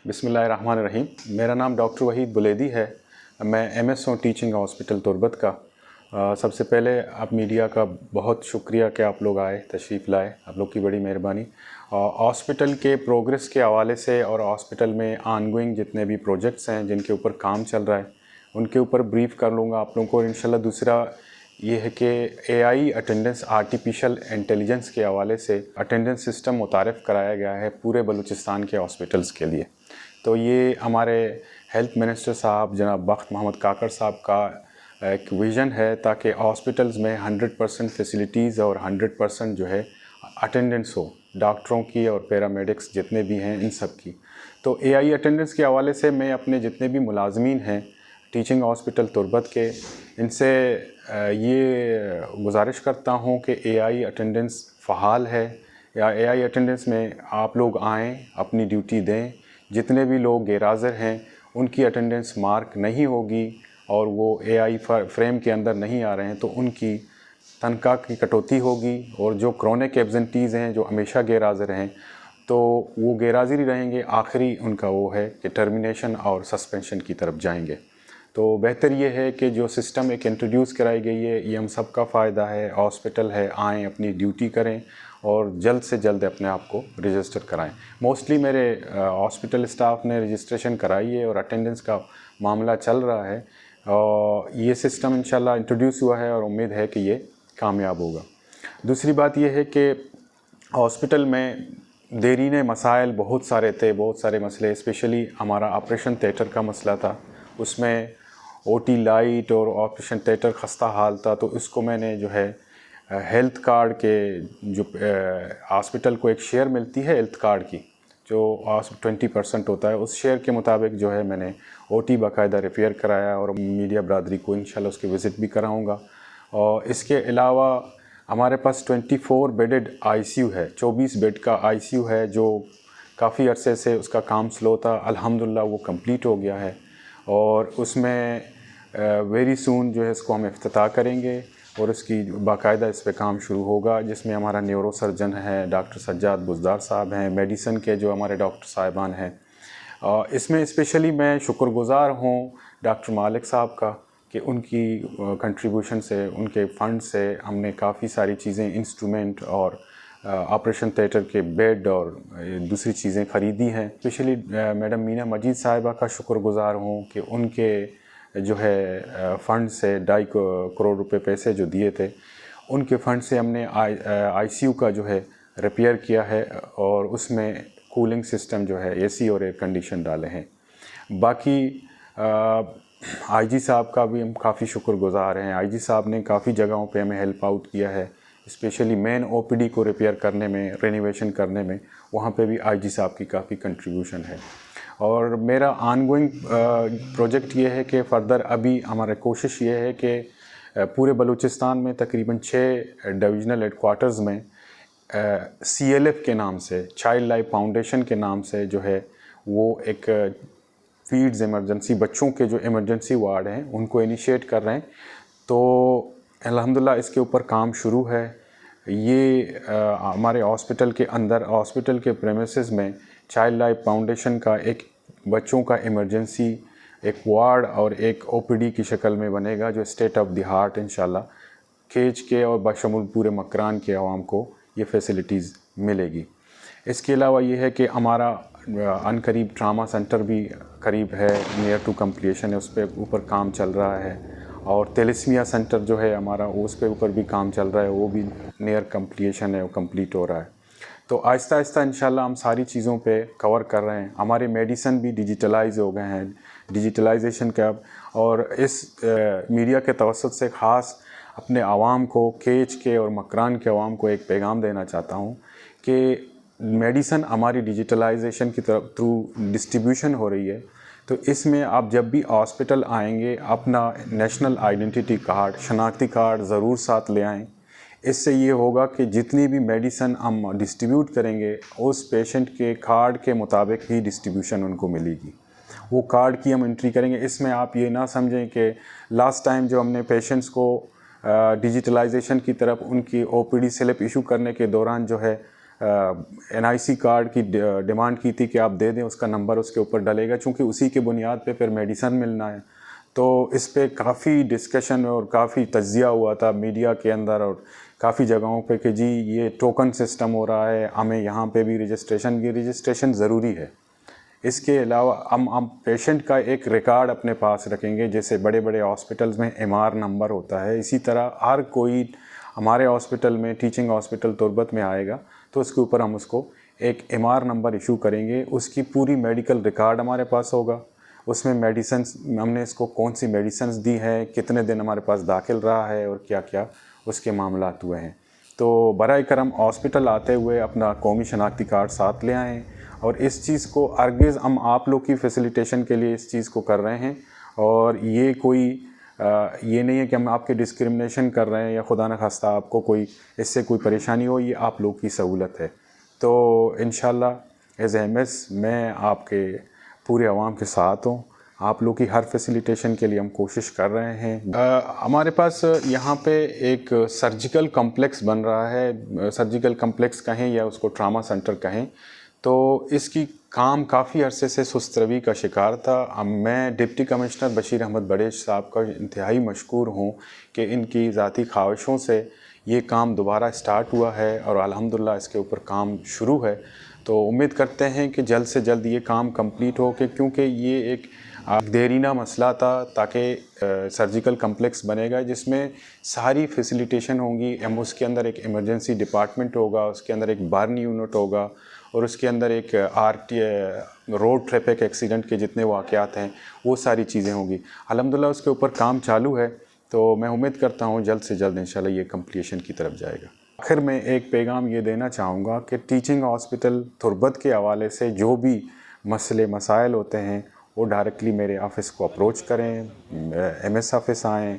बिस्मिल्लाहिर्रहमानिर्रहीम। मेरा नाम डॉक्टर वहीद बुलेदी है। मैं एमएस हूँ टीचिंग हॉस्पिटल तुर्बत का। सबसे पहले आप मीडिया का बहुत शुक्रिया कि आप लोग आए, तशरीफ़ लाए, आप लोग की बड़ी मेहरबानी। हॉस्पिटल के प्रोग्रेस के हवाले से और हॉस्पिटल में ऑनगोइंग जितने भी प्रोजेक्ट्स हैं जिनके ऊपर काम चल रहा है उनके ऊपर ब्रीफ़ कर लूँगा आप लोगों को। इंशाल्लाह दूसरा ये है कि एआई अटेंडेंस आर्टिफिशियल इंटेलिजेंस के हवाले से अटेंडेंस सिस्टम मुतारफ़ कराया गया है पूरे बलूचिस्तान के हॉस्पिटल्स के लिए। तो ये हमारे हेल्थ मिनिस्टर साहब जनाब बख्त मोहम्मद काकड़ साहब का एक विज़न है ताकि हॉस्पिटल्स में 100% फैसिलिटीज़ और 100% जो है अटेंडेंस हो, डॉक्टरों की और पैरामेडिक्स जितने भी हैं इन सब की। तो एआई अटेंडेंस के हवाले से मैं अपने जितने भी मुलाजमीन हैं टीचिंग हॉस्पिटल तुर्बत के, इनसे ये गुजारिश करता हूँ कि एआई अटेंडेंस फ़हाल है या एआई अटेंडेंस में आप लोग आएँ, अपनी ड्यूटी दें। जितने भी लोग गैरहाज़िर हैं उनकी अटेंडेंस मार्क नहीं होगी और वो एआई फ्रेम के अंदर नहीं आ रहे हैं तो उनकी तनख्वाह की कटौती होगी। और जो क्रॉनिक एब्सेंटीज़ हैं, जो हमेशा गैरहाज़िर हैं, तो वो गैरहाज़िर ही रहेंगे। आखिरी उनका वो है कि टर्मिनेशन और सस्पेंशन की तरफ जाएंगे। तो बेहतर ये है कि जो सिस्टम एक इंट्रोड्यूस कराई गई है ये हम सब का फ़ायदा है। हॉस्पिटल है, आएँ, अपनी ड्यूटी करें और जल्द से जल्द अपने आप को रजिस्टर कराएं। मोस्टली मेरे हॉस्पिटल स्टाफ ने रजिस्ट्रेशन कराई है और अटेंडेंस का मामला चल रहा है। और ये सिस्टम इंशाल्लाह इंट्रोड्यूस हुआ है और उम्मीद है कि ये कामयाब होगा। दूसरी बात ये है कि हॉस्पिटल में देरीने मसाइल बहुत सारे थे, बहुत सारे मसले। स्पेशली हमारा ऑपरेशन थिएटर का मसला था, उसमें ओटी लाइट और ऑपरेशन थिएटर खस्ता हाल था। तो इसको मैंने जो है हेल्थ कार्ड के जो हॉस्पिटल को एक शेयर मिलती है हेल्थ कार्ड की, जो 20% होता है, उस शेयर के मुताबिक जो है मैंने ओटी बाकायदा रिपेयर कराया और मीडिया बरादरी को इंशाल्लाह उसके विज़िट भी कराऊंगा। और इसके अलावा हमारे पास 24 बेडेड आईसीयू है, 24 बेड का आईसीयू है जो काफ़ी अरसे से उसका काम स्लो था। अल्हम्दुलिल्लाह वो कंप्लीट हो गया है और उसमें वेरी सून जो है इसको हम इफ्तिताह करेंगे और इसकी बाकायदा इस पे काम शुरू होगा, जिसमें हमारा न्यूरो सर्जन है डॉक्टर सज्जाद बुज़दार साहब हैं, मेडिसन के जो हमारे डॉक्टर साहिबान हैं। इसमें स्पेशली मैं शुक्रगुज़ार हूँ डॉक्टर मालिक साहब का कि उनकी कंट्रीब्यूशन से, उनके फ़ंड से हमने काफ़ी सारी चीज़ें, इंस्ट्रूमेंट और ऑपरेशन थिएटर के बेड और दूसरी चीज़ें ख़रीदी हैं। स्पेशली मैडम मीना मजीद साहिबा का शुक्रगुज़ार हूँ कि उनके जो है फ़ंड से 2.5 करोड़ रुपए पैसे जो दिए थे, उनके फ़ंड से हमने आईसीयू का जो है रिपेयर किया है और उसमें कूलिंग सिस्टम जो है एसी और एयर कंडीशन डाले हैं। बाकी आईजी साहब का भी हम काफ़ी शुक्रगुज़ार हैं। आईजी साहब ने काफ़ी जगहों पे हमें हेल्प आउट किया है, स्पेशली मेन ओपीडी को रिपेयर करने में, रेनोवेशन करने में, वहाँ पे भी आईजी साहब की काफ़ी कंट्रीब्यूशन है। और मेरा ऑनगोइंग प्रोजेक्ट ये है कि फ़र्दर अभी हमारा कोशिश ये है कि पूरे बलूचिस्तान में तकरीबन 6 डिविज़नल हेडक्वार्टर्स में CLF के नाम से, चाइल्ड लाइफ फाउंडेशन के नाम से जो है वो एक फीड्स इमरजेंसी, बच्चों के जो इमरजेंसी वार्ड हैं उनको इनिशिएट कर रहे हैं। तो अल्हम्दुलिल्लाह इसके ऊपर काम शुरू है। ये हमारे हॉस्पिटल के अंदर, हॉस्पिटल के प्रेमिसेस में चाइल्ड लाइफ फाउंडेशन का एक बच्चों का इमरजेंसी एक वार्ड और एक ओपीडी की शक्ल में बनेगा, जो स्टेट ऑफ द हार्ट इंशाल्लाह केज के और बशमूल पूरे मकरान के आवाम को ये फैसिलिटीज़ मिलेगी। इसके अलावा ये है कि हमारा अनकरीब ट्रामा सेंटर भी करीब है, नियर टू कम्प्लीशन है, उस पर ऊपर काम चल रहा है। और तेलिस्मिया सेंटर जो है हमारा, उस पे ऊपर भी काम चल रहा है, वो भी नियर कम्प्लीशन है, वो कंप्लीट हो रहा है। तो आहिस्ता आहिस्ता इंशाल्लाह हम सारी चीज़ों पे कवर कर रहे हैं। हमारे मेडिसन भी डिजिटलाइज हो गए हैं, डिजिटलाइजेशन का। और इस मीडिया के तवसत से ख़ास अपने आवाम को, केज के और मकरान के आवाम को एक पैगाम देना चाहता हूँ कि मेडिसन हमारी डिजिटलाइजेशन की तरफ थ्रू डिस्ट्रीब्यूशन हो रही है। तो इसमें आप जब भी हॉस्पिटल आएंगे अपना नेशनल आइडेंटिटी कार्ड, शनाख्ती कार्ड ज़रूर साथ ले आएँ। इससे ये होगा कि जितनी भी मेडिसन हम डिस्ट्रीब्यूट करेंगे उस पेशेंट के कार्ड के मुताबिक ही डिस्ट्रीब्यूशन उनको मिलेगी। वो कार्ड की हम एंट्री करेंगे। इसमें आप ये ना समझें कि लास्ट टाइम जो हमने पेशेंट्स को डिजिटलाइजेशन की तरफ उनकी ओपीडी स्लिप इशू करने के दौरान जो है NIC کارڈ کی ڈیمانڈ کی تھی کہ آپ دے دیں، اس کا نمبر اس کے اوپر ڈلے گا، چونکہ اسی کے بنیاد پہ پھر میڈیسن ملنا ہے۔ تو اس پہ کافی ڈسکشن اور کافی تجزیہ ہوا تھا میڈیا کے اندر اور کافی جگہوں پہ کہ جی یہ ٹوکن سسٹم ہو رہا ہے، ہمیں یہاں پہ بھی رجسٹریشن ضروری ہے۔ اس کے علاوہ ہم پیشنٹ کا ایک ریکارڈ اپنے پاس رکھیں گے، جیسے بڑے بڑے ہاسپٹلز میں MR نمبر ہوتا ہے، اسی طرح ہر کوئی ہمارے ہاسپٹل میں، ٹیچنگ ہاسپٹل تربت میں آئے گا تو اس کے اوپر ہم اس کو ایک MR نمبر ایشو کریں گے، اس کی پوری میڈیکل ریکارڈ ہمارے پاس ہوگا، اس میں میڈیسنس ہم نے اس کو کون سی میڈیسنس دی ہیں، کتنے دن ہمارے پاس داخل رہا ہے اور کیا کیا اس کے معاملات ہوئے ہیں۔ تو برائے کرم ہاسپٹل آتے ہوئے اپنا قومی شناختی کارڈ ساتھ لے آئیں، اور اس چیز کو ہرگز ہم آپ لوگ کی فیسیلیٹیشن کے لیے اس چیز کو کر رہے ہیں، اور یہ کوئی یہ نہیں ہے کہ ہم آپ کے ڈسکرمنیشن کر رہے ہیں یا خدا نخواستہ آپ کو کوئی اس سے کوئی پریشانی ہو، یہ آپ لوگ کی سہولت ہے۔ تو انشاءاللہ ایز اے MS میں آپ کے پورے عوام کے ساتھ ہوں، آپ لوگ کی ہر فیسیلیٹیشن کے لیے ہم کوشش کر رہے ہیں۔ ہمارے پاس یہاں پہ ایک سرجیکل کمپلیکس بن رہا ہے، سرجیکل کمپلیکس کہیں یا اس کو ٹراما سینٹر کہیں، تو اس کی کام کافی عرصے سے سست روی کا شکار تھا۔ میں ڈپٹی کمشنر بشیر احمد بڑیچ صاحب کا انتہائی مشکور ہوں کہ ان کی ذاتی خواہشوں سے یہ کام دوبارہ سٹارٹ ہوا ہے اور الحمدللہ اس کے اوپر کام شروع ہے۔ تو امید کرتے ہیں کہ جلد سے جلد یہ کام کمپلیٹ ہو، کہ کیونکہ یہ ایک دیرینہ مسئلہ تھا، تاکہ سرجیکل کمپلیکس بنے گا جس میں ساری فیسیلیٹیشن ہوں گی۔ اس کے اندر ایک ایمرجنسی ڈپارٹمنٹ ہوگا، اس کے اندر ایک بارن یونٹ ہوگا، اور اس کے اندر ایک روڈ ٹریفک ایکسیڈنٹ کے جتنے واقعات ہیں وہ ساری چیزیں ہوں گی۔ الحمدللہ اس کے اوپر کام چالو ہے، تو میں امید کرتا ہوں جلد سے جلد انشاءاللہ یہ کمپلیشن کی طرف جائے گا۔ آخر میں ایک پیغام یہ دینا چاہوں گا کہ ٹیچنگ ہاسپٹل تربت کے حوالے سے جو بھی مسئلے مسائل ہوتے ہیں وہ ڈائریکٹلی میرے آفس کو اپروچ کریں، MS آفس آئیں،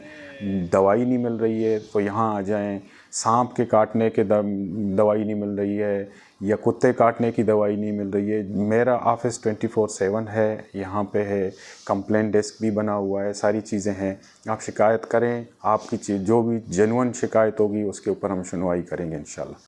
دوائی نہیں مل رہی ہے تو یہاں آ جائیں، سانپ کے کاٹنے کے دوائی نہیں مل رہی ہے یا کتے کاٹنے کی دوائی نہیں مل رہی ہے، میرا آفس 24/7 ہے، یہاں پہ ہے، کمپلین ڈیسک بھی بنا ہوا ہے، ساری چیزیں ہیں، آپ شکایت کریں، آپ کی جو بھی جینوئن شکایت ہوگی اس کے اوپر ہم سنوائی کریں گے انشاءاللہ۔